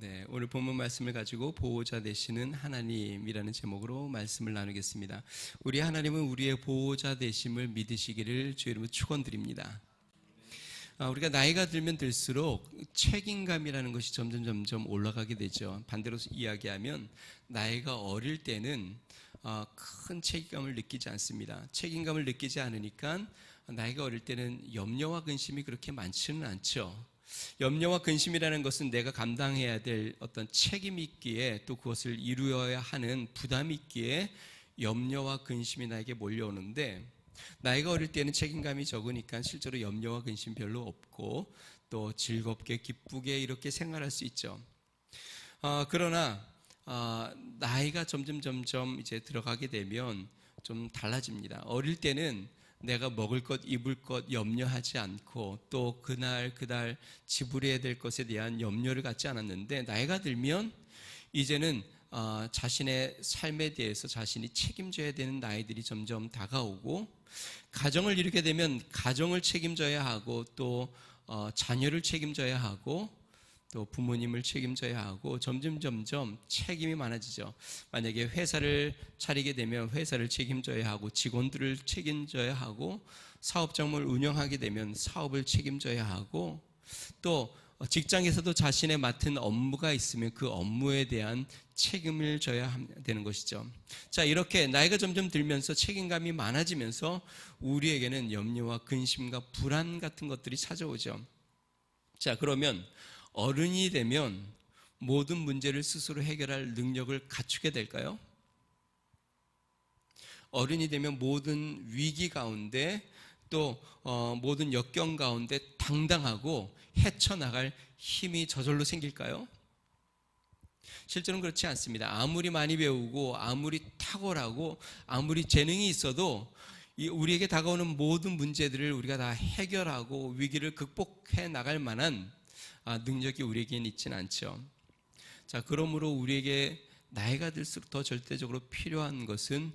네, 오늘 본문 말씀을 가지고 보호자 되시는 하나님이라는 제목으로 말씀을 나누겠습니다. 우리 하나님은 우리의 보호자 되심을 믿으시기를 주의 이름으로 축원드립니다. 우리가 나이가 들면 들수록 책임감이라는 것이 점점 올라가게 되죠. 반대로 이야기하면 나이가 어릴 때는 큰 책임감을 느끼지 않습니다. 책임감을 느끼지 않으니까 나이가 어릴 때는 염려와 근심이 그렇게 많지는 않죠. 염려와 근심이라는 것은 내가 감당해야 될 어떤 책임이 있기에 또 그것을 이루어야 하는 부담이 있기에 염려와 근심이 나에게 몰려오는데, 나이가 어릴 때는 책임감이 적으니까 실제로 염려와 근심 별로 없고 또 즐겁게 기쁘게 이렇게 생활할 수 있죠. 그러나 나이가 점점 이제 들어가게 되면 좀 달라집니다. 어릴 때는 내가 먹을 것, 입을 것 염려하지 않고 또 그날 지불해야 될 것에 대한 염려를 갖지 않았는데, 나이가 들면 이제는 자신의 삶에 대해서 자신이 책임져야 되는 나이들이 점점 다가오고, 가정을 이루게 되면 가정을 책임져야 하고 또 자녀를 책임져야 하고 또 부모님을 책임져야 하고 점점 책임이 많아지죠. 만약에 회사를 차리게 되면 회사를 책임져야 하고 직원들을 책임져야 하고 사업장을 운영하게 되면 사업을 책임져야 하고 또 직장에서도 자신의 맡은 업무가 있으면 그 업무에 대한 책임을 져야 되는 것이죠. 자, 이렇게 나이가 점점 들면서 책임감이 많아지면서 우리에게는 염려와 근심과 불안 같은 것들이 찾아오죠. 자, 그러면 어른이 되면 모든 문제를 스스로 해결할 능력을 갖추게 될까요? 어른이 되면 모든 위기 가운데 또 모든 역경 가운데 당당하고 헤쳐나갈 힘이 저절로 생길까요? 실제로는 그렇지 않습니다. 아무리 많이 배우고 아무리 탁월하고 아무리 재능이 있어도 우리에게 다가오는 모든 문제들을 우리가 다 해결하고 위기를 극복해 나갈 만한 능력이 우리에게는 있지는 않죠. 자, 그러므로 우리에게 나이가 들수록 더 절대적으로 필요한 것은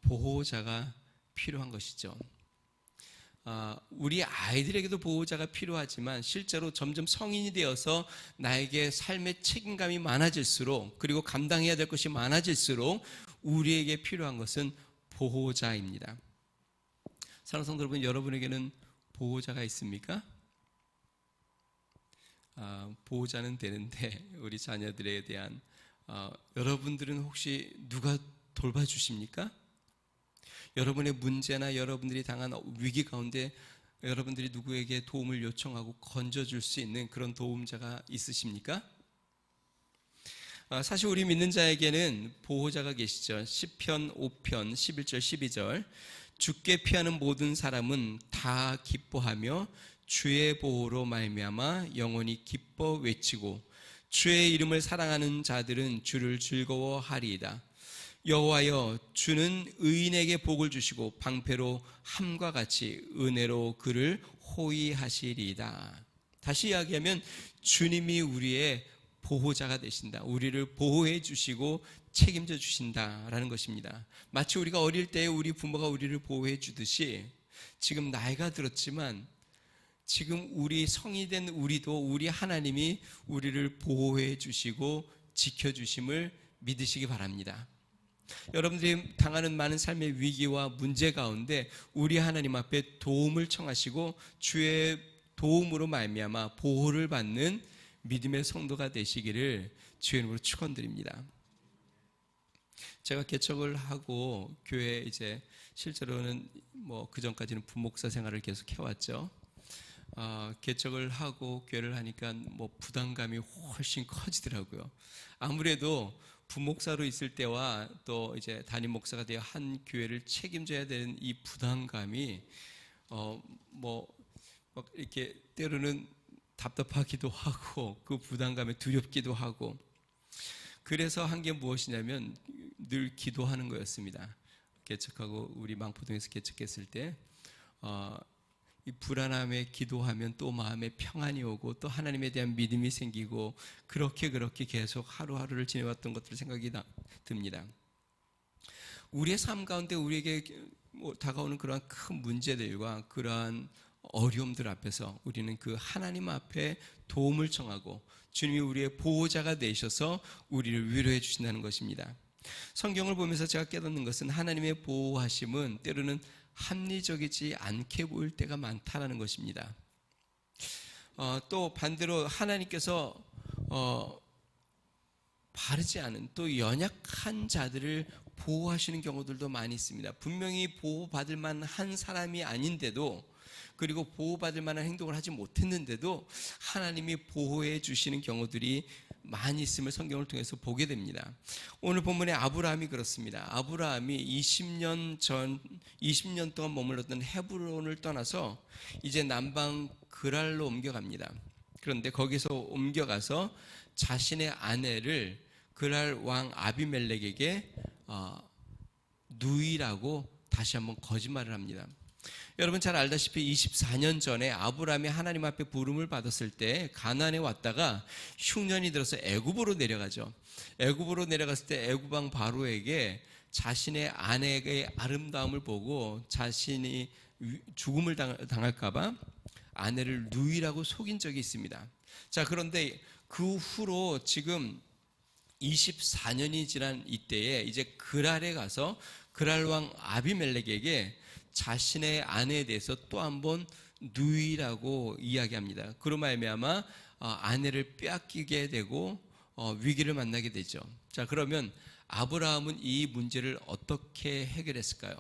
보호자가 필요한 것이죠. 우리 아이들에게도 보호자가 필요하지만 실제로 점점 성인이 되어서 나에게 삶의 책임감이 많아질수록, 그리고 감당해야 될 것이 많아질수록 우리에게 필요한 것은 보호자입니다. 사랑하는 성도 여러분, 여러분에게는 보호자가 있습니까? 보호자는 되는데 우리 자녀들에 대한 여러분들은 혹시 누가 돌봐주십니까? 여러분의 문제나 여러분들이 당한 위기 가운데 여러분들이 누구에게 도움을 요청하고 건져줄 수 있는 그런 도움자가 있으십니까? 사실 우리 믿는 자에게는 보호자가 계시죠. 시편 5편 11절 12절 주께 피하는 모든 사람은 다 기뻐하며 주의 보호로 말미암아 영원히 기뻐 외치고 주의 이름을 사랑하는 자들은 주를 즐거워하리이다. 여호와여, 주는 의인에게 복을 주시고 방패로 함과 같이 은혜로 그를 호위하시리이다. 다시 이야기하면 주님이 우리의 보호자가 되신다. 우리를 보호해 주시고 책임져 주신다라는 것입니다. 마치 우리가 어릴 때 우리 부모가 우리를 보호해 주듯이 지금 나이가 들었지만 지금 우리 성이 된 우리도 우리 하나님이 우리를 보호해 주시고 지켜주심을 믿으시기 바랍니다. 여러분들이 당하는 많은 삶의 위기와 문제 가운데 우리 하나님 앞에 도움을 청하시고 주의 도움으로 말미암아 보호를 받는 믿음의 성도가 되시기를 주의 이름으로 축원드립니다. 제가 개척을 하고 교회 이제 실제로는 그 전까지는 부목사 생활을 계속 해왔죠. 개척을 하고 교회를 하니까 부담감이 훨씬 커지더라고요. 아무래도 부목사로 있을 때와 또 이제 담임 목사가 되어 한 교회를 책임져야 되는 이 부담감이 이렇게 때로는 답답하기도 하고 그 부담감에 두렵기도 하고, 그래서 한 게 무엇이냐면 늘 기도하는 거였습니다. 개척하고 우리 망포동에서 개척했을 때 이 불안함에 기도하면 또 마음에 평안이 오고 또 하나님에 대한 믿음이 생기고 그렇게 계속 하루하루를 지내왔던 것들 생각이 듭니다. 우리의 삶 가운데 우리에게 다가오는 그러한 큰 문제들과 그러한 어려움들 앞에서 우리는 그 하나님 앞에 도움을 청하고 주님이 우리의 보호자가 되셔서 우리를 위로해 주신다는 것입니다. 성경을 보면서 제가 깨닫는 것은 하나님의 보호하심은 때로는 합리적이지 않게 보일 때가 많다라는 것입니다. 또 반대로 하나님께서 바르지 않은 또 연약한 자들을 보호하시는 경우들도 많이 있습니다. 분명히 보호받을 만한 사람이 아닌데도, 그리고 보호받을 만한 행동을 하지 못했는데도 하나님이 보호해 주시는 경우들이 많이 있음을 성경을 통해서 보게 됩니다. 오늘 본문의 아브라함이 그렇습니다. 아브라함이 20년 동안 머물렀던 헤브론을 떠나서 이제 남방 그랄로 옮겨갑니다. 그런데 거기서 옮겨가서 자신의 아내를 그랄 왕 아비멜렉에게 누이라고 다시 한번 거짓말을 합니다. 여러분 잘 알다시피 24년 전에 아브라함이 하나님 앞에 부름을 받았을 때 가나안에 왔다가 흉년이 들어서 애굽으로 내려가죠. 애굽으로 내려갔을 때 애굽 왕 바로에게 자신의 아내의 아름다움을 보고 자신이 죽음을 당할까 봐 아내를 누이라고 속인 적이 있습니다. 자, 그런데 그 후로 지금 24년이 지난 이때에 이제 그랄에 가서 그랄 왕 아비멜렉에게 자신의 아내에 대해서 또 한 번 누이라고 이야기합니다. 그로 말미암아 아내를 빼앗기게 되고 위기를 만나게 되죠. 자, 그러면 아브라함은 이 문제를 어떻게 해결했을까요?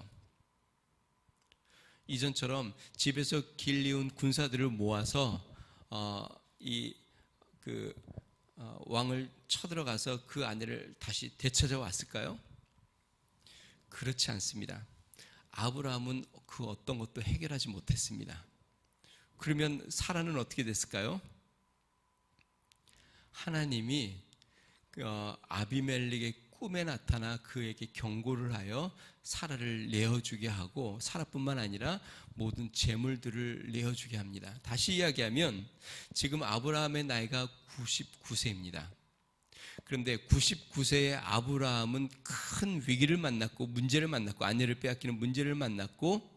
이전처럼 집에서 길리운 군사들을 모아서 왕을 쳐들어가서 그 아내를 다시 되찾아 왔을까요? 그렇지 않습니다. 아브라함은 그 어떤 것도 해결하지 못했습니다. 그러면 사라는 어떻게 됐을까요? 하나님이 아비멜렉의 꿈에 나타나 그에게 경고를 하여 사라를 내어주게 하고, 사라뿐만 아니라 모든 재물들을 내어주게 합니다. 다시 이야기하면 지금 아브라함의 나이가 99세입니다. 그런데 99세의 아브라함은 큰 위기를 만났고 문제를 만났고 아내를 빼앗기는 문제를 만났고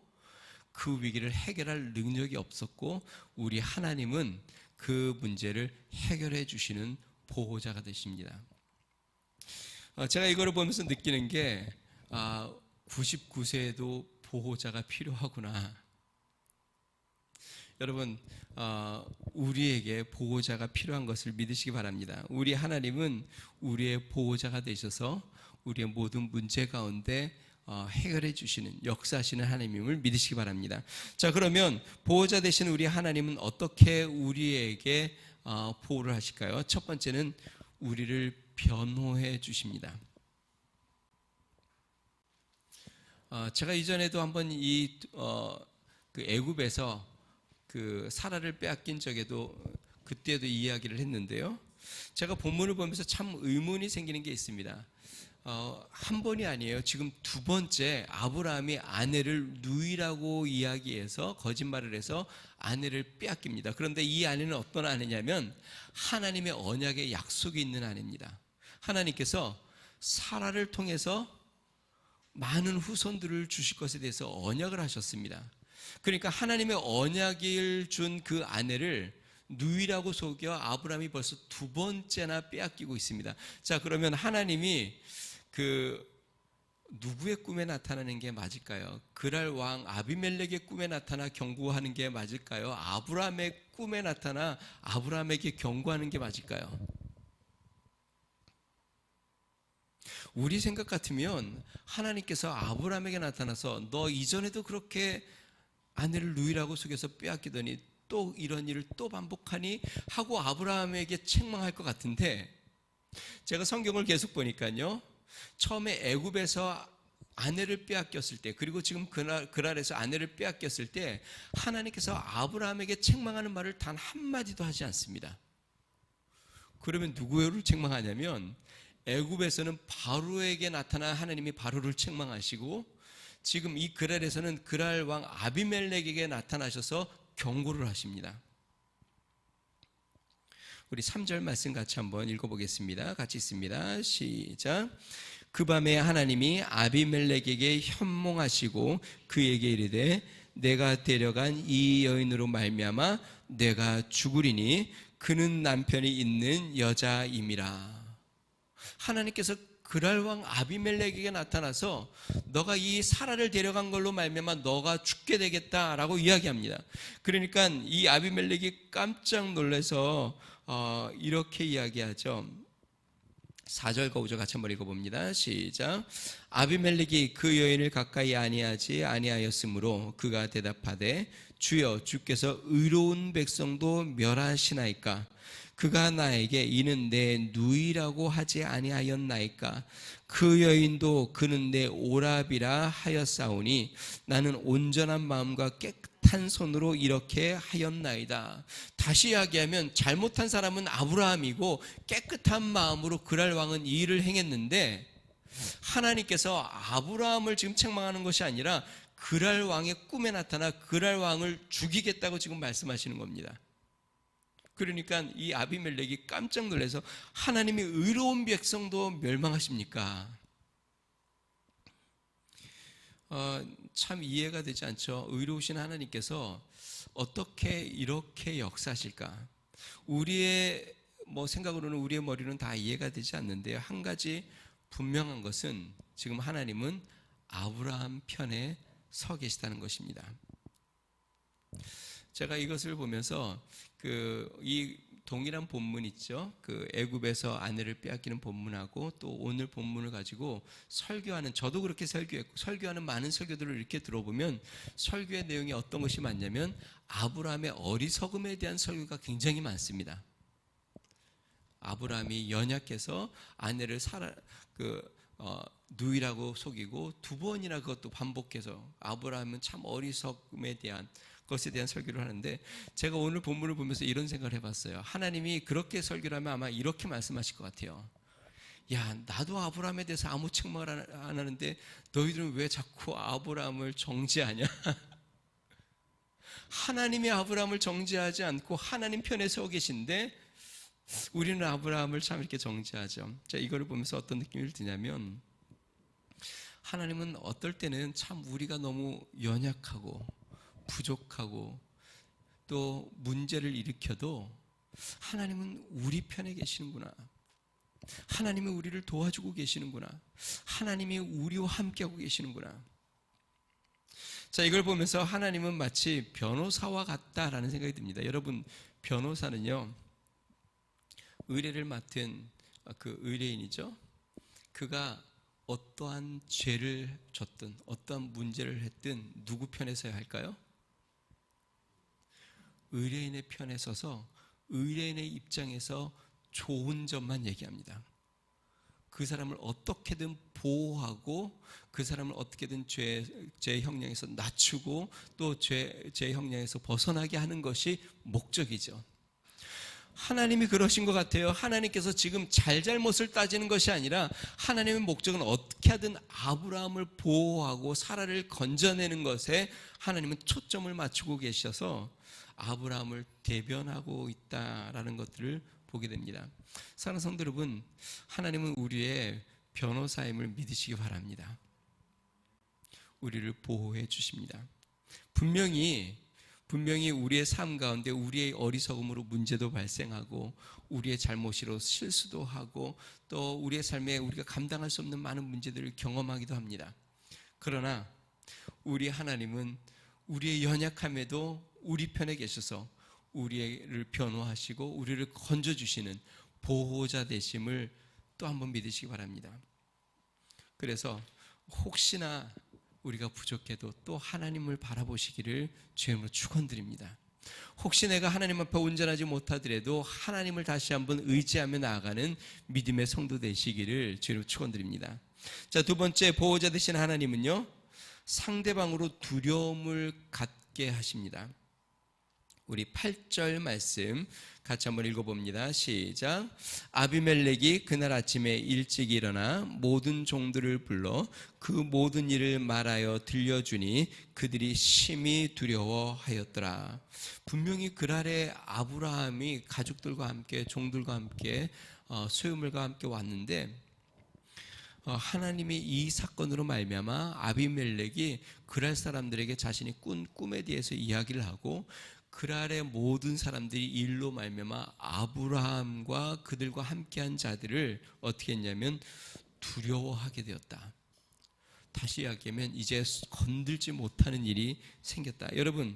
그 위기를 해결할 능력이 없었고, 우리 하나님은 그 문제를 해결해 주시는 보호자가 되십니다. 제가 이거를 보면서 느끼는 게 99세에도 보호자가 필요하구나. 여러분, 우리에게 보호자가 필요한 것을 믿으시기 바랍니다. 우리 하나님은 우리의 보호자가 되셔서 우리의 모든 문제 가운데 해결해 주시는, 역사하시는 하나님임을 믿으시기 바랍니다. 자, 그러면 보호자 되신 우리 하나님은 어떻게 우리에게 보호를 하실까요? 첫 번째는 우리를 변호해 주십니다. 제가 이전에도 한번 그 애굽에서 그 사라를 빼앗긴 적에도 그때도 이야기를 했는데요. 제가 본문을 보면서 참 의문이 생기는 게 있습니다. 한 번이 아니에요. 지금 두 번째 아브라함이 아내를 누이라고 이야기해서 거짓말을 해서 아내를 빼앗깁니다. 그런데 이 아내는 어떤 아내냐면 하나님의 언약의 약속이 있는 아내입니다. 하나님께서 사라를 통해서 많은 후손들을 주실 것에 대해서 언약을 하셨습니다. 그러니까 하나님의 언약을 준 그 아내를 누이라고 속여 아브라함이 벌써 두 번째나 빼앗기고 있습니다. 자, 그러면 하나님이 누구의 꿈에 나타나는 게 맞을까요? 그랄 왕 아비멜렉의 꿈에 나타나 경고하는 게 맞을까요? 아브라함의 꿈에 나타나 아브라함에게 경고하는 게 맞을까요? 우리 생각 같으면 하나님께서 아브라함에게 나타나서 너 이전에도 그렇게 아내를 누이라고 속여서 빼앗기더니 또 이런 일을 또 반복하니 하고 아브라함에게 책망할 것 같은데, 제가 성경을 계속 보니까요, 처음에 애굽에서 아내를 빼앗겼을 때, 그리고 지금 그랄에서 아내를 빼앗겼을 때 하나님께서 아브라함에게 책망하는 말을 단 한마디도 하지 않습니다. 그러면 누구를 책망하냐면 애굽에서는 바로에게 나타나 하나님이 바로를 책망하시고, 지금 이 그랄에서는 그랄 왕 아비멜렉에게 나타나셔서 경고를 하십니다. 우리 3절 말씀 같이 한번 읽어보겠습니다. 같이 있습니다. 시작. 그 밤에 하나님이 아비멜렉에게 현몽하시고 그에게 이르되 내가 데려간 이 여인으로 말미암아 내가 죽으리니 그는 남편이 있는 여자임이라. 하나님께서 그랄 왕 아비멜렉에게 나타나서 너가 이 사라를 데려간 걸로 말미암아 너가 죽게 되겠다라고 이야기합니다. 그러니까 이 아비멜렉이 깜짝 놀라서 이렇게 이야기하죠. 4절과 5절 같이 한번 읽어봅니다. 시작. 아비멜렉이 그 여인을 가까이 아니하지 아니하였으므로 그가 대답하되 주여 주께서 의로운 백성도 멸하시나이까. 그가 나에게 이는 내 누이라고 하지 아니하였나이까. 그 여인도 그는 내 오랍이라 하였사오니 나는 온전한 마음과 깨끗한 손으로 이렇게 하였나이다. 다시 이야기하면 잘못한 사람은 아브라함이고 깨끗한 마음으로 그랄 왕은 이 일을 행했는데, 하나님께서 아브라함을 지금 책망하는 것이 아니라 그랄 왕의 꿈에 나타나 그랄 왕을 죽이겠다고 지금 말씀하시는 겁니다. 그러니까 이 아비멜렉이 깜짝 놀라서 하나님이 의로운 백성도 멸망하십니까? 참 이해가 되지 않죠. 의로우신 하나님께서 어떻게 이렇게 역사하실까? 우리의 생각으로는 우리의 머리는 다 이해가 되지 않는데요. 한 가지 분명한 것은 지금 하나님은 아브라함 편에 서 계시다는 것입니다. 제가 이것을 보면서 이 동일한 본문 있죠. 애굽에서 아내를 빼앗기는 본문하고 또 오늘 본문을 가지고 설교하는, 저도 그렇게 설교했고 설교하는 많은 설교들을 이렇게 들어보면 설교의 내용이 어떤 것이 많냐면 아브라함의 어리석음에 대한 설교가 굉장히 많습니다. 아브라함이 연약해서 아내를 누이라고 속이고 두 번이나 그것도 반복해서 아브라함은 참 어리석음에 대한 것에 대한 설교를 하는데, 제가 오늘 본문을 보면서 이런 생각을 해봤어요. 하나님이 그렇게 설교를 하면 아마 이렇게 말씀하실 것 같아요. 야, 나도 아브라함에 대해서 아무 책망을 안 하는데 너희들은 왜 자꾸 아브라함을 정죄하냐? 하나님이 아브라함을 정죄하지 않고 하나님 편에 서 계신데 우리는 아브라함을 참 이렇게 정죄하죠. 자, 이거를 보면서 어떤 느낌이 드냐면, 하나님은 어떨 때는 참 우리가 너무 연약하고 부족하고 또 문제를 일으켜도 하나님은 우리 편에 계시는구나. 하나님이 우리를 도와주고 계시는구나. 하나님이 우리와 함께하고 계시는구나. 자, 이걸 보면서 하나님은 마치 변호사와 같다라는 생각이 듭니다. 여러분, 변호사는요, 의뢰를 맡은 그 의뢰인이죠. 그가 어떠한 죄를 졌든 어떠한 문제를 했든 누구 편에 서야 할까요? 의뢰인의 편에 서서 의뢰인의 입장에서 좋은 점만 얘기합니다. 그 사람을 어떻게든 보호하고 그 사람을 어떻게든 죄 형량에서 낮추고 또 죄 형량에서 벗어나게 하는 것이 목적이죠. 하나님이 그러신 것 같아요. 하나님께서 지금 잘잘못을 따지는 것이 아니라 하나님의 목적은 어떻게 하든 아브라함을 보호하고 사라를 건져내는 것에 하나님은 초점을 맞추고 계셔서 아브라함을 대변하고 있다라는 것들을 보게 됩니다. 사랑하는 성도 여러분, 하나님은 우리의 변호사임을 믿으시기 바랍니다. 우리를 보호해 주십니다. 분명히 우리의 삶 가운데 우리의 어리석음으로 문제도 발생하고 우리의 잘못으로 실수도 하고 또 우리의 삶에 우리가 감당할 수 없는 많은 문제들을 경험하기도 합니다. 그러나 우리 하나님은 우리의 연약함에도 우리 편에 계셔서 우리를 변호하시고 우리를 건져주시는 보호자 되심을 또 한번 믿으시기 바랍니다. 그래서 혹시나 우리가 부족해도 또 하나님을 바라보시기를 주의 이름으로 축원드립니다. 혹시 내가 하나님 앞에 온전하지 못하더라도 하나님을 다시 한번 의지하며 나아가는 믿음의 성도 되시기를 주의 이름으로 축원드립니다. 자, 두 번째, 보호자 되신 하나님은요, 상대방으로 두려움을 갖게 하십니다. 우리 8절 말씀 같이 한번 읽어봅니다. 시작. 아비멜렉이 그날 아침에 일찍 일어나 모든 종들을 불러 그 모든 일을 말하여 들려주니 그들이 심히 두려워하였더라. 분명히 그날에 아브라함이 가족들과 함께 종들과 함께 소유물과 함께 왔는데 하나님이 이 사건으로 말미암아 아비멜렉이 그랄 사람들에게 자신이 꾼 꿈에 대해서 이야기를 하고 그랄의 모든 사람들이 일로 말미암아 아브라함과 그들과 함께한 자들을 어떻게 했냐면 두려워하게 되었다. 다시 이야기하면 이제 건들지 못하는 일이 생겼다. 여러분,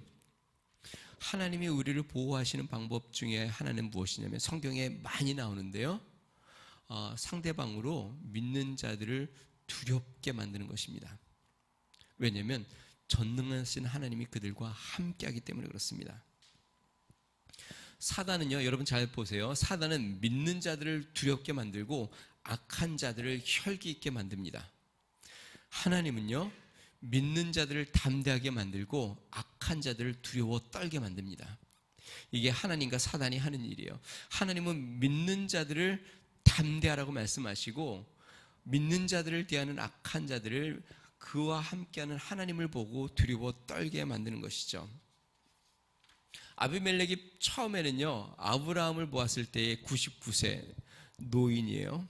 하나님이 우리를 보호하시는 방법 중에 하나는 무엇이냐면 성경에 많이 나오는데요, 상대방으로 믿는 자들을 두렵게 만드는 것입니다. 왜냐하면 전능하신 하나님이 그들과 함께하기 때문에 그렇습니다. 사단은요, 여러분 잘 보세요. 사단은 믿는 자들을 두렵게 만들고 악한 자들을 혈기 있게 만듭니다. 하나님은요, 믿는 자들을 담대하게 만들고 악한 자들을 두려워 떨게 만듭니다. 이게 하나님과 사단이 하는 일이에요. 하나님은 믿는 자들을 담대하라고 말씀하시고 믿는 자들을 대하는 악한 자들을 그와 함께하는 하나님을 보고 두려워 떨게 만드는 것이죠. 아비멜렉이 처음에는요, 아브라함을 보았을 때에 99세 노인이에요.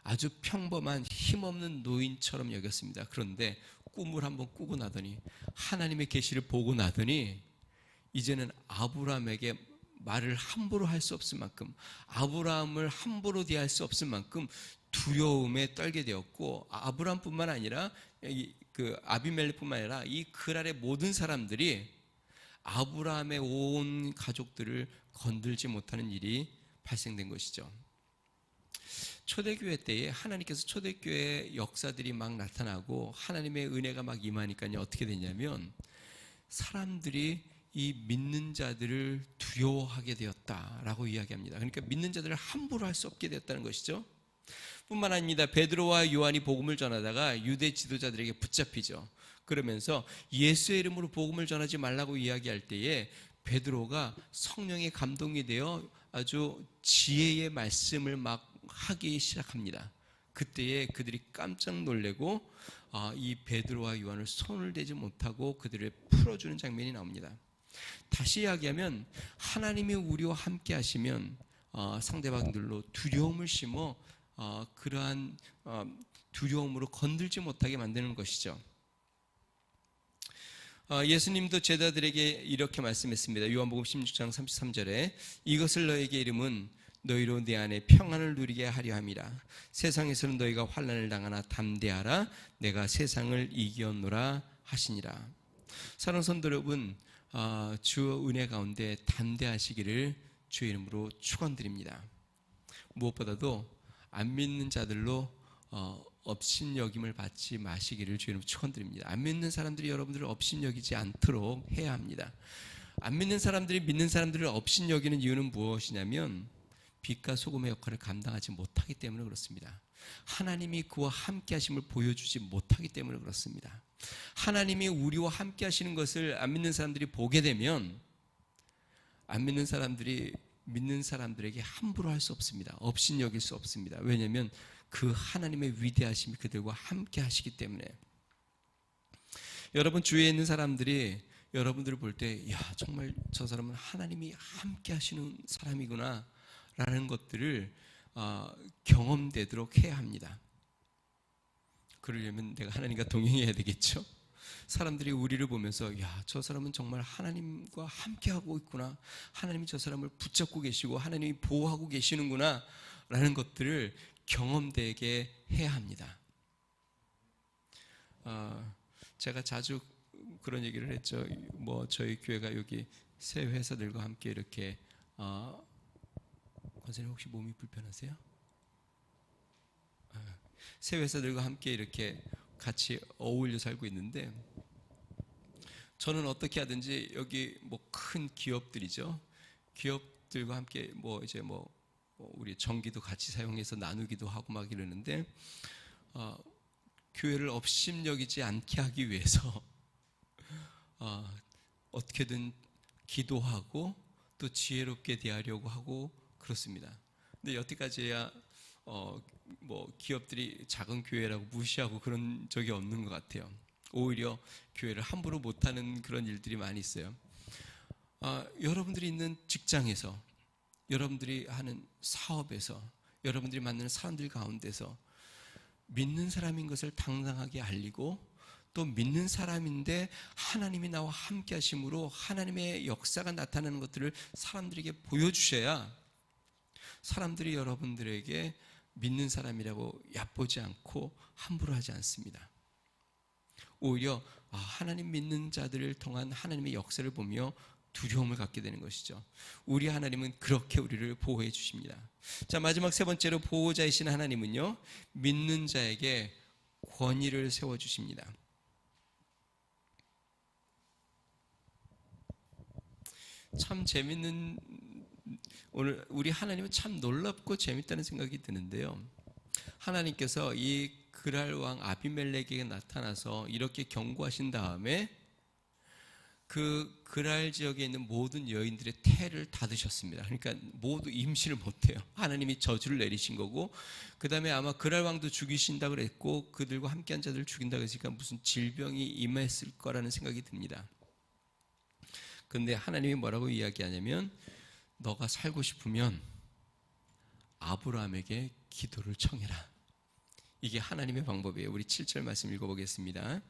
아주 평범한 힘없는 노인처럼 여겼습니다. 그런데 꿈을 한번 꾸고 나더니 하나님의 계시를 보고 나더니 이제는 아브라함에게 말을 함부로 할 수 없을 만큼, 아브라함을 함부로 대할 수 없을 만큼 두려움에 떨게 되었고, 아브라함뿐만 아니라 그 아비멜렉뿐만 아니라 이 그랄의 모든 사람들이 아브라함의 온 가족들을 건들지 못하는 일이 발생된 것이죠. 초대교회 때에 하나님께서 초대교회 역사들이 막 나타나고 하나님의 은혜가 막 임하니까요, 어떻게 되냐면 사람들이 이 믿는 자들을 두려워하게 되었다라고 이야기합니다. 그러니까 믿는 자들을 함부로 할 수 없게 되었다는 것이죠. 뿐만 아닙니다. 베드로와 요한이 복음을 전하다가 유대 지도자들에게 붙잡히죠. 그러면서 예수의 이름으로 복음을 전하지 말라고 이야기할 때에 베드로가 성령의 감동이 되어 아주 지혜의 말씀을 막 하기 시작합니다. 그때에 그들이 깜짝 놀래고 이 베드로와 요한을 손을 대지 못하고 그들을 풀어주는 장면이 나옵니다. 다시 이야기하면 하나님이 우리와 함께 하시면 상대방들로 두려움을 심어 그러한 두려움으로 건들지 못하게 만드는 것이죠. 예수님도 제자들에게 이렇게 말씀했습니다. 요한복음 16장 33절에 이것을 너에게 이름은 너희로 내 안에 평안을 누리게 하려 함이라. 세상에서는 너희가 환난을 당하나 담대하라. 내가 세상을 이겼노라 하시니라. 사랑하는 성도 여러분, 주 은혜 가운데 담대하시기를 주의 이름으로 축원드립니다. 무엇보다도 안 믿는 자들로 업신여김을 받지 마시기를 주의 이름으로 축원드립니다. 안 믿는 사람들이 여러분들을 업신여기지 않도록 해야 합니다. 안 믿는 사람들이 믿는 사람들을 업신여기는 이유는 무엇이냐면 빛과 소금의 역할을 감당하지 못하기 때문에 그렇습니다. 하나님이 그와 함께 하심을 보여주지 못하기 때문에 그렇습니다. 하나님이 우리와 함께 하시는 것을 안 믿는 사람들이 보게 되면 안 믿는 사람들이 믿는 사람들에게 함부로 할 수 없습니다. 업신여길 수 없습니다. 왜냐하면 그 하나님의 위대하심이 그들과 함께 하시기 때문에. 여러분 주위에 있는 사람들이 여러분들을 볼 때 야, 정말 저 사람은 하나님이 함께 하시는 사람이구나 라는 것들을 경험되도록 해야 합니다. 그러려면 내가 하나님과 동행해야 되겠죠. 사람들이 우리를 보면서 야, 저 사람은 정말 하나님과 함께하고 있구나, 하나님이 저 사람을 붙잡고 계시고 하나님이 보호하고 계시는구나 라는 것들을 경험되게 해야 합니다. 제가 자주 그런 얘기를 했죠. 저희 교회가 여기 새 회사들과 함께 이렇게 권사님 혹시 몸이 불편하세요? 새 회사들과 함께 이렇게 같이 어울려 살고 있는데 저는 어떻게 하든지 여기 큰 기업들이죠. 기업들과 함께 우리 전기도 같이 사용해서 나누기도 하고 막 이러는데 교회를 업신여기지 않게 하기 위해서 어떻게든 기도하고 또 지혜롭게 대하려고 하고 그렇습니다. 근데 여태까지야 기업들이 작은 교회라고 무시하고 그런 적이 없는 것 같아요. 오히려 교회를 함부로 못하는 그런 일들이 많이 있어요. 여러분들이 있는 직장에서, 여러분들이 하는 사업에서, 여러분들이 만나는 사람들 가운데서 믿는 사람인 것을 당당하게 알리고 또 믿는 사람인데 하나님이 나와 함께 하심으로 하나님의 역사가 나타나는 것들을 사람들에게 보여주셔야 사람들이 여러분들에게 믿는 사람이라고 얕보지 않고 함부로 하지 않습니다. 오히려 하나님 믿는 자들을 통한 하나님의 역사를 보며 두려움을 갖게 되는 것이죠. 우리 하나님은 그렇게 우리를 보호해 주십니다. 자, 마지막 세 번째로 보호자이신 하나님은요, 믿는 자에게 권위를 세워 주십니다. 참 재밌는, 오늘 우리 하나님은 참 놀랍고 재밌다는 생각이 드는데요. 하나님께서 이 그랄 왕 아비멜렉에게 나타나서 이렇게 경고하신 다음에 그 그랄 지역에 있는 모든 여인들의 태를 닫으셨습니다. 그러니까 모두 임신을 못해요. 하나님이 저주를 내리신 거고, 그 다음에 아마 그랄 왕도 죽이신다 그랬고 그들과 함께한 자들을 죽인다 그랬으니까 무슨 질병이 임했을 거라는 생각이 듭니다. 그런데 하나님이 뭐라고 이야기하냐면, 너가 살고 싶으면 아브라함에게 기도를 청해라. 이게 하나님의 방법이에요. 우리 7절 말씀 읽어보겠습니다.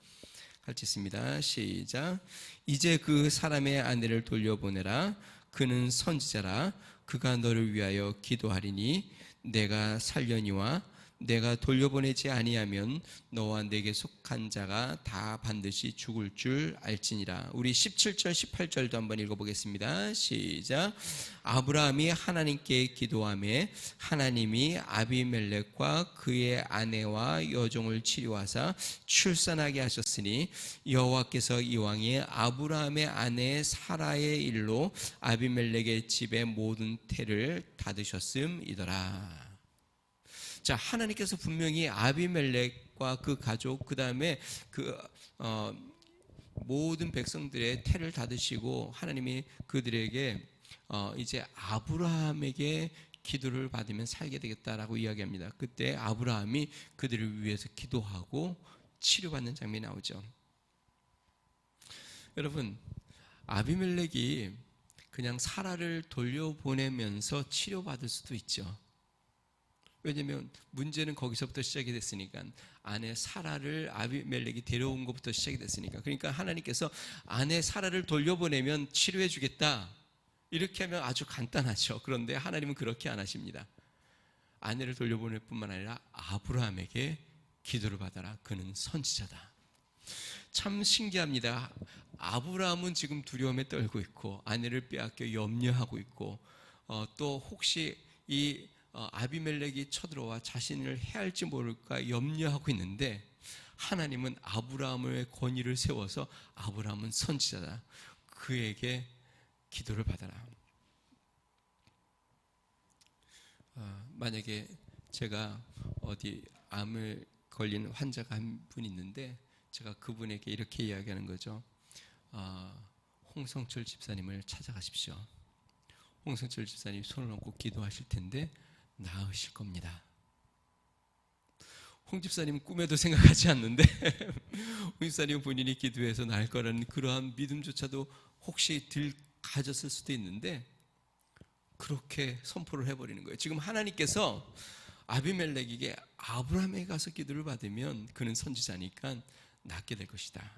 같이 있습니다. 시작. 이제 그 사람의 아내를 돌려보내라. 그는 선지자라. 그가 너를 위하여 기도하리니 내가 살려니와 내가 돌려보내지 아니하면 너와 내게 속한 자가 다 반드시 죽을 줄 알지니라. 우리 17절 18절도 한번 읽어보겠습니다. 시작. 아브라함이 하나님께 기도하매 하나님이 아비멜렉과 그의 아내와 여종을 치료하사 출산하게 하셨으니 여호와께서 이왕에 아브라함의 아내 사라의 일로 아비멜렉의 집의 모든 태를 닫으셨음이더라. 자, 하나님께서 분명히 아비멜렉과 그 가족, 그 다음에 모든 백성들의 태를 닫으시고 하나님이 그들에게 이제 아브라함에게 기도를 받으면 살게 되겠다라고 이야기합니다. 그때 아브라함이 그들을 위해서 기도하고 치료받는 장면이 나오죠. 여러분, 아비멜렉이 그냥 사라를 돌려보내면서 치료받을 수도 있죠. 왜냐하면 문제는 거기서부터 시작이 됐으니까, 아내 사라를 아비멜렉이 데려온 것부터 시작이 됐으니까. 그러니까 하나님께서 아내 사라를 돌려보내면 치료해 주겠다, 이렇게 하면 아주 간단하죠. 그런데 하나님은 그렇게 안 하십니다. 아내를 돌려보낼 뿐만 아니라 아브라함에게 기도를 받아라. 그는 선지자다. 참 신기합니다. 아브라함은 지금 두려움에 떨고 있고 아내를 빼앗겨 염려하고 있고 또 혹시 이 아비멜렉이 쳐들어와 자신을 해할지 모를까 염려하고 있는데, 하나님은 아브라함의 권위를 세워서 아브라함은 선지자다. 그에게 기도를 받아라. 만약에 제가 어디 암을 걸린 환자가 한 분 있는데 제가 그분에게 이렇게 이야기하는 거죠. 홍성철 집사님을 찾아가십시오. 홍성철 집사님 손을 얹고 기도하실 텐데 나으실 겁니다. 홍 집사님은 꿈에도 생각하지 않는데 홍 집사님은 본인이 기도해서 나을 거라는 그러한 믿음조차도 혹시 들 가졌을 수도 있는데 그렇게 선포를 해버리는 거예요. 지금 하나님께서 아비멜렉에게 아브라함에 가서 기도를 받으면 그는 선지자니까 낫게 될 것이다.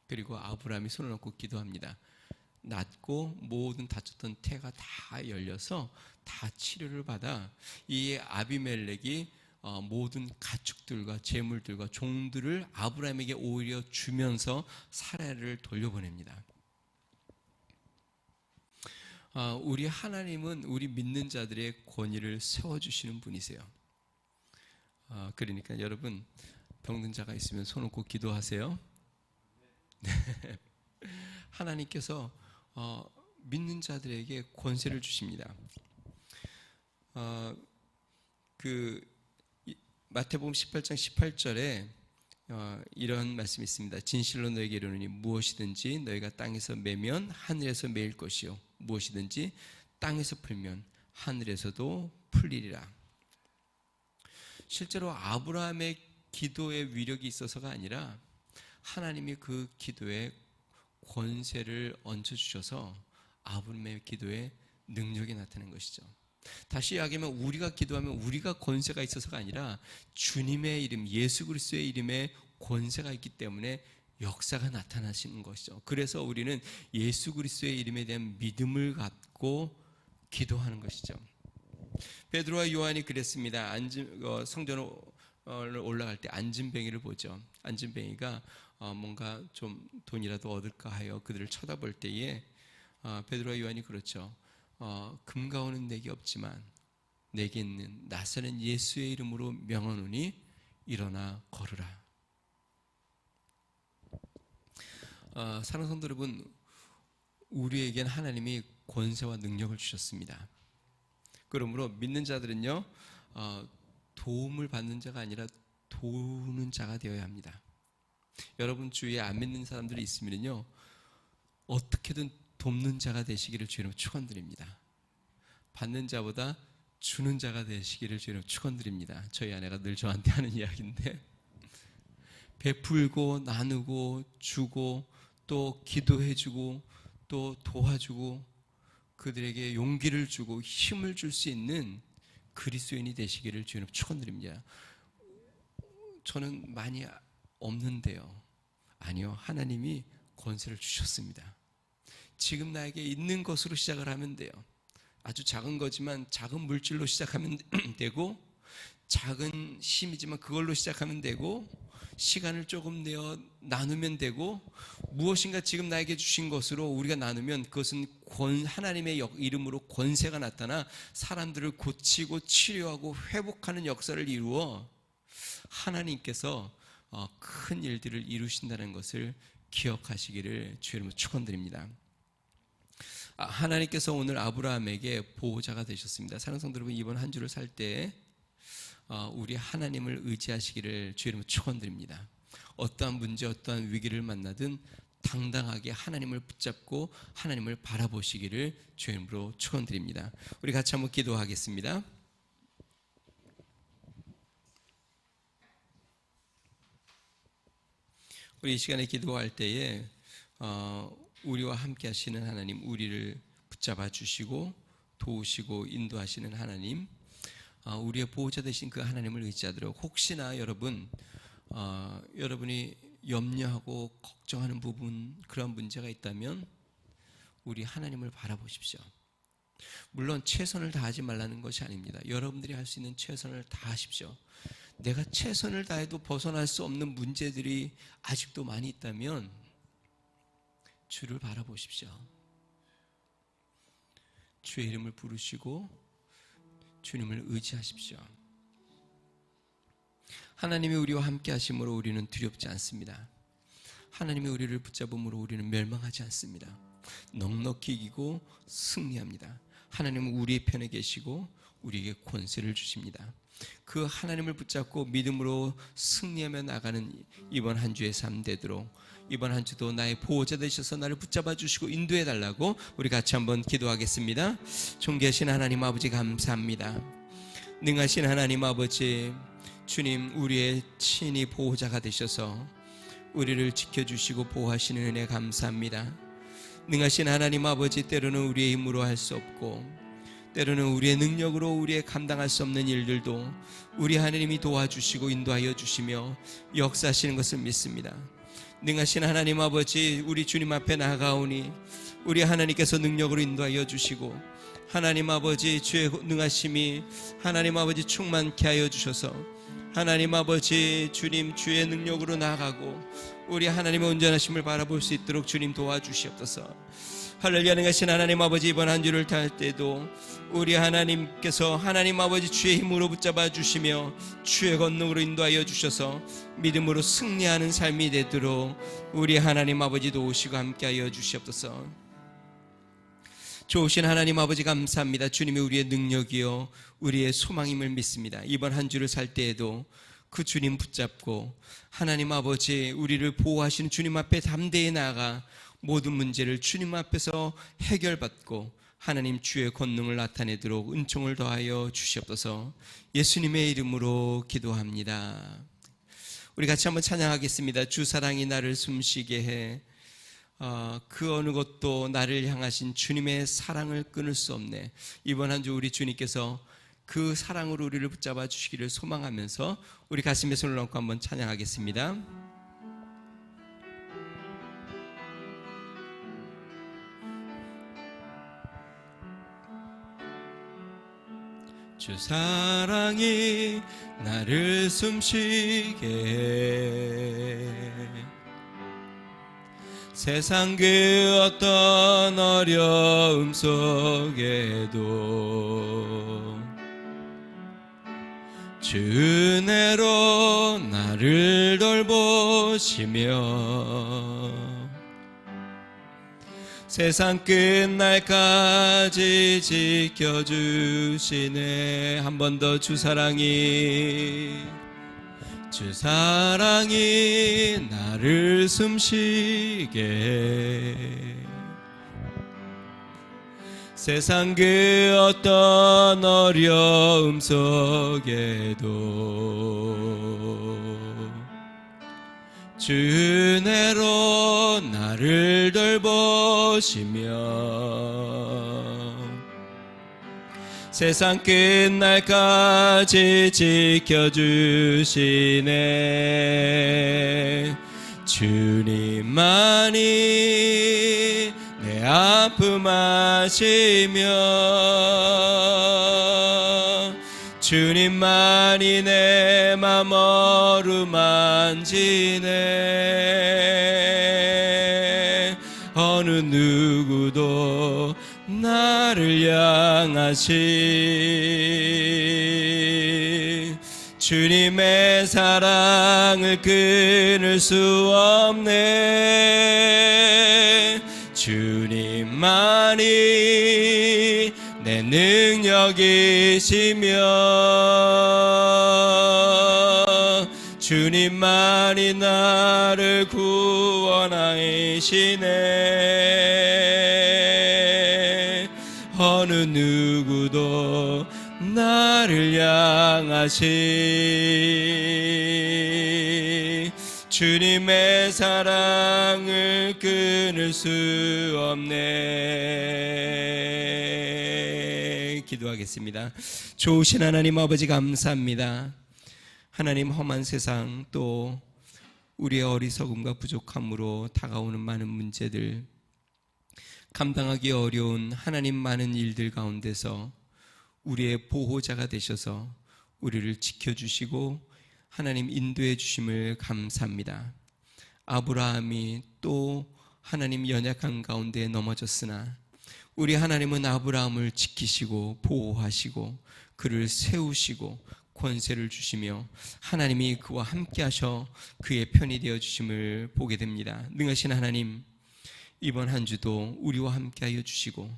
그리고 아브라함이 손을 얹고 기도합니다. 낫고 모든 다쳤던 태가 다 열려서 다 치료를 받아 이 아비멜렉이 모든 가축들과 재물들과 종들을 아브라함에게 오히려 주면서 사라를 돌려보냅니다. 우리 하나님은 우리 믿는 자들의 권위를 세워주시는 분이세요. 그러니까 여러분, 병든 자가 있으면 손 얹고 기도하세요. 네. 하나님께서 믿는 자들에게 권세를 주십니다. 마태복음 18장 18절에 이런 말씀이 있습니다. 진실로 너에게 이르노니 무엇이든지 너희가 땅에서 매면 하늘에서 매일 것이요 무엇이든지 땅에서 풀면 하늘에서도 풀리리라. 실제로 아브라함의 기도의 위력이 있어서가 아니라 하나님이 그 기도에 권세를 얹어주셔서 아브라함의 기도에 능력이 나타난 것이죠. 다시 이야기하면 우리가 기도하면 우리가 권세가 있어서가 아니라 주님의 이름, 예수 그리스도의 이름에 권세가 있기 때문에 역사가 나타나시는 것이죠. 그래서 우리는 예수 그리스도의 이름에 대한 믿음을 갖고 기도하는 것이죠. 베드로와 요한이 그랬습니다. 성전을 올라갈 때 안진뱅이를 보죠. 안진뱅이가 뭔가 좀 돈이라도 얻을까 하여 그들을 쳐다볼 때에 베드로와 요한이 그렇죠. 금가오는 내게 없지만 내게 있는 나사렛 예수의 이름으로 명하노니 일어나 걸으라. 사랑하는 성도 여러분, 우리에겐 하나님이 권세와 능력을 주셨습니다. 그러므로 믿는 자들은요, 도움을 받는 자가 아니라 도우는 자가 되어야 합니다. 여러분 주위에 안 믿는 사람들이 있으면요, 어떻게든 돕는 자가 되시기를 주님으로 축원드립니다. 받는 자보다 주는 자가 되시기를 주님으로 축원드립니다. 저희 아내가 늘 저한테 하는 이야기인데, 베풀고 나누고 주고 또 기도해주고 또 도와주고 그들에게 용기를 주고 힘을 줄 수 있는 그리스도인이 되시기를 주님 축원드립니다. 저는 많이 없는데요. 아니요, 하나님이 권세를 주셨습니다. 지금 나에게 있는 것으로 시작을 하면 돼요. 아주 작은 거지만 작은 물질로 시작하면 되고, 작은 힘이지만 그걸로 시작하면 되고, 시간을 조금 내어 나누면 되고, 무엇인가 지금 나에게 주신 것으로 우리가 나누면 그것은 하나님의 이름으로 권세가 나타나 사람들을 고치고 치료하고 회복하는 역사를 이루어 하나님께서 큰 일들을 이루신다는 것을 기억하시기를 주의 이름으로 축원드립니다. 하나님께서 오늘 아브라함에게 보호자가 되셨습니다. 사랑하는 성도 여러분, 이번 한 주를 살 때 우리 하나님을 의지하시기를 주의 이름으로 축원드립니다. 어떠한 문제, 어떠한 위기를 만나든 당당하게 하나님을 붙잡고 하나님을 바라보시기를 주의 이름으로 축원드립니다. 우리 같이 한번 기도하겠습니다. 우리 이 시간에 기도할 때에 우리와 함께 하시는 하나님, 우리를 붙잡아 주시고 도우시고 인도하시는 하나님, 우리의 보호자 되신 그 하나님을 의지하도록, 혹시나 여러분이 염려하고 걱정하는 부분, 그런 문제가 있다면 우리 하나님을 바라보십시오. 물론 최선을 다하지 말라는 것이 아닙니다. 여러분들이 할 수 있는 최선을 다하십시오. 내가 최선을 다해도 벗어날 수 없는 문제들이 아직도 많이 있다면 주를 바라보십시오. 주의 이름을 부르시고 주님을 의지하십시오. 하나님이 우리와 함께 하심으로 우리는 두렵지 않습니다. 하나님이 우리를 붙잡음으로 우리는 멸망하지 않습니다. 넉넉히 이기고 승리합니다. 하나님은 우리의 편에 계시고 우리에게 권세를 주십니다. 그 하나님을 붙잡고 믿음으로 승리하며 나가는 이번 한 주의 삶 되도록, 이번 한 주도 나의 보호자 되셔서 나를 붙잡아 주시고 인도해 달라고 우리 같이 한번 기도하겠습니다. 존귀하신 하나님 아버지, 감사합니다. 능하신 하나님 아버지, 주님, 우리의 친히 보호자가 되셔서 우리를 지켜주시고 보호하시는 은혜 감사합니다. 능하신 하나님 아버지, 때로는 우리의 힘으로 할 수 없고 때로는 우리의 능력으로 우리의 감당할 수 없는 일들도 우리 하나님이 도와주시고 인도하여 주시며 역사하시는 것을 믿습니다. 능하신 하나님 아버지, 우리 주님 앞에 나아가오니 우리 하나님께서 능력으로 인도하여 주시고, 하나님 아버지 주의 능하심이 하나님 아버지 충만케 하여 주셔서 하나님 아버지 주님 주의 능력으로 나아가고 우리 하나님의 온전하심을 바라볼 수 있도록 주님 도와주시옵소서. 할렐루야. 능하신 하나님 아버지, 이번 한 주를 탈 때도 우리 하나님께서 하나님 아버지 주의 힘으로 붙잡아 주시며 주의 권능으로 인도하여 주셔서 믿음으로 승리하는 삶이 되도록 우리 하나님 아버지 도우시고 함께하여 주시옵소서. 좋으신 하나님 아버지, 감사합니다. 주님이 우리의 능력이요 우리의 소망임을 믿습니다. 이번 한 주를 살 때에도 그 주님 붙잡고 하나님 아버지 우리를 보호하시는 주님 앞에 담대히 나아가 모든 문제를 주님 앞에서 해결받고 하나님 주의 권능을 나타내도록 은총을 더하여 주시옵소서. 예수님의 이름으로 기도합니다. 우리 같이 한번 찬양하겠습니다. 주 사랑이 나를 숨쉬게 해. 그 어느 것도 나를 향하신 주님의 사랑을 끊을 수 없네. 이번 한 주 우리 주님께서 그 사랑으로 우리를 붙잡아 주시기를 소망하면서 우리 가슴에 손을 얹고 한번 찬양하겠습니다. 주 사랑이 나를 숨쉬게 해. 세상 그 어떤 어려움 속에도 주 은혜로 나를 돌보시며 세상 끝날까지 지켜주시네. 한 번 더 주 사랑이 나를 숨쉬게 세상 그 어떤 어려움 속에도 주 은혜로 나를 돌보시며 세상 끝날까지 지켜주시네. 주님만이 내 아픔 아시며 주님만이 내 맘 어루만지네. 어느 누구도 나를 향하신 주님의 사랑을 끊을 수 없네. 주님만이 내 능력이시며 주님만이 나를 구원하시네. 어느 누구도 나를 향하신 주님의 사랑을 끊을 수 없네. 기도하겠습니다. 좋으신 하나님 아버지 감사합니다. 하나님, 험한 세상 또 우리의 어리석음과 부족함으로 다가오는 많은 문제들, 감당하기 어려운 하나님 많은 일들 가운데서 우리의 보호자가 되셔서 우리를 지켜주시고 하나님 인도해 주심을 감사합니다. 아브라함이 또 하나님 연약한 가운데 넘어졌으나 우리 하나님은 아브라함을 지키시고 보호하시고 그를 세우시고 권세를 주시며 하나님이 그와 함께 하셔 그의 편이 되어 주심을 보게 됩니다. 능하신 하나님, 이번 한 주도 우리와 함께 하여 주시고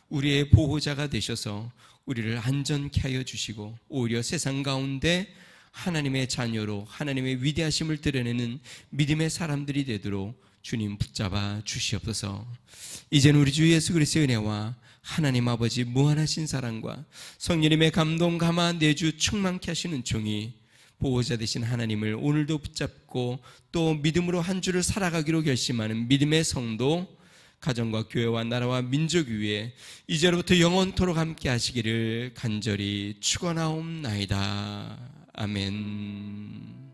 우리의 보호자가 되셔서 우리를 안전케 하여 주시고 오히려 세상 가운데 하나님의 자녀로 하나님의 위대하심을 드러내는 믿음의 사람들이 되도록 주님 붙잡아 주시옵소서. 이제는 우리 주 예수 그리스도의 은혜와 하나님 아버지 무한하신 사랑과 성령님의 감동 감화 내주 충만케 하시는 종이 보호자 되신 하나님을 오늘도 붙잡고 또 믿음으로 한 주를 살아가기로 결심하는 믿음의 성도, 가정과 교회와 나라와 민족 위에 이제로부터 영원토록 함께 하시기를 간절히 축원하옵나이다. 아멘.